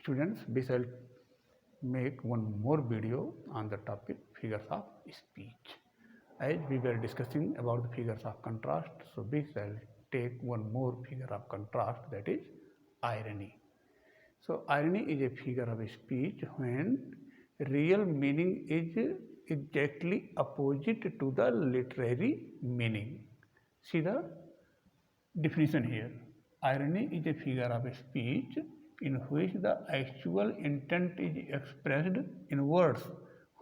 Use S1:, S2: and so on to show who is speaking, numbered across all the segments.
S1: Students, we shall make one more video on the topic figures of speech. As we were discussing about the figures of contrast, so we shall take one more figure of contrast, that is irony. So irony is a figure of speech when real meaning is exactly opposite to the literary meaning. See the definition here. Irony is a figure of speech in which the actual intent is expressed in words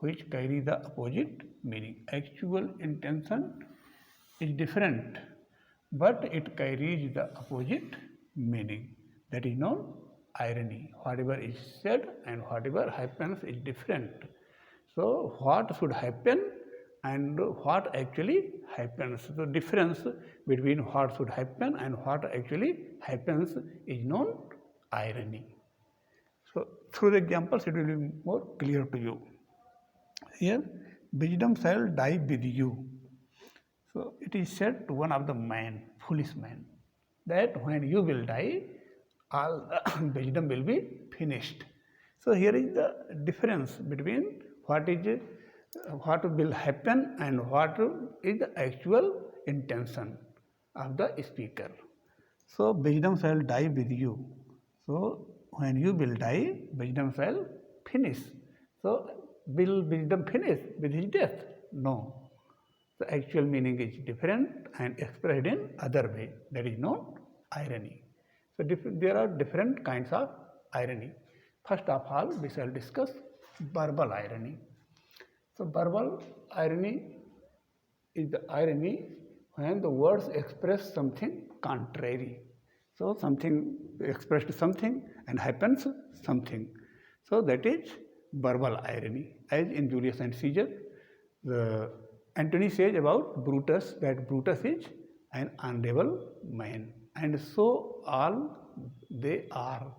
S1: which carry the opposite meaning. Actual intention is different, but it carries the opposite meaning. That is known irony. Whatever is said and whatever happens is different. So what should happen and what actually happens. So difference between what should happen and what actually happens is known irony. So through the examples it will be more clear to you. Here, wisdom shall die with you. So it is said to one of the man, foolish man, that when you will die, all the wisdom will be finished. So here is the difference between what will happen and what is the actual intention of the speaker. So wisdom shall die with you. So when you will die, wisdom shall finish. So will wisdom finish with his death? No. The actual meaning is different and expressed in other way. That is known irony. So there are different kinds of irony. First of all, we shall discuss verbal irony. So verbal irony is the irony when the words express something contrary. So something expressed something and happens something. So that is verbal irony. As in Julius and Caesar, Antony says about Brutus that Brutus is an unable man, and so all they are.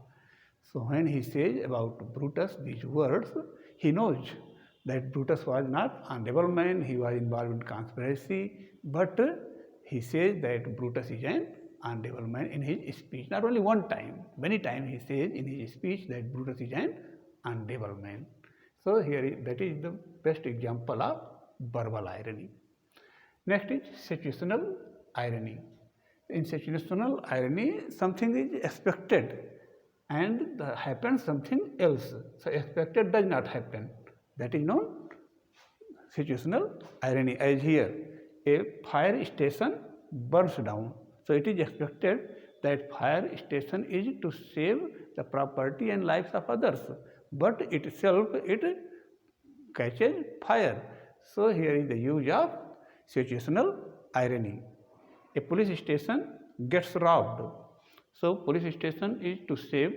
S1: So when he says about Brutus these words, he knows that Brutus was not an unable man, he was involved in conspiracy, but he says that Brutus is an unable man in his speech. Not only one time, many times he says in his speech that Brutus is an unable man. So here that is the best example of verbal irony. Next is situational irony. In situational irony, something is expected and happens something else. So expected does not happen. That is known situational irony. As here, a fire station burns down. So it is expected that fire station is to save the property and lives of others, but itself it catches fire. So here is the use of situational irony. A police station gets robbed. So police station is to save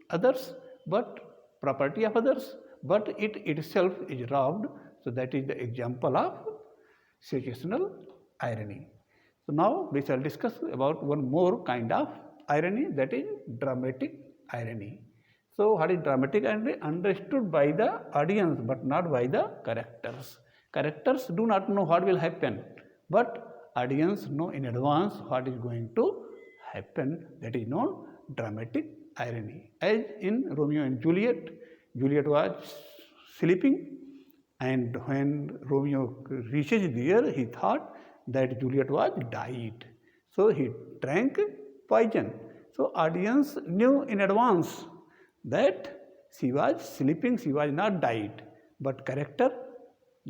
S1: others, but property of others, but it itself is robbed. So that is the example of situational irony. So now we shall discuss about one more kind of irony, that is dramatic irony. So what is dramatic irony? Understood by the audience but not by the characters. Characters do not know what will happen, but audience know in advance what is going to happen. That is known dramatic irony. As in Romeo and Juliet, Juliet was sleeping, and when Romeo reaches there, he thought that Juliet was died. So he drank poison. So audience knew in advance that she was sleeping, she was not died. But character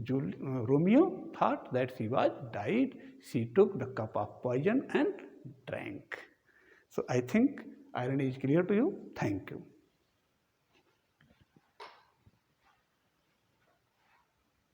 S1: Romeo thought that she was died. She took the cup of poison and drank. So I think irony is clear to you. Thank you.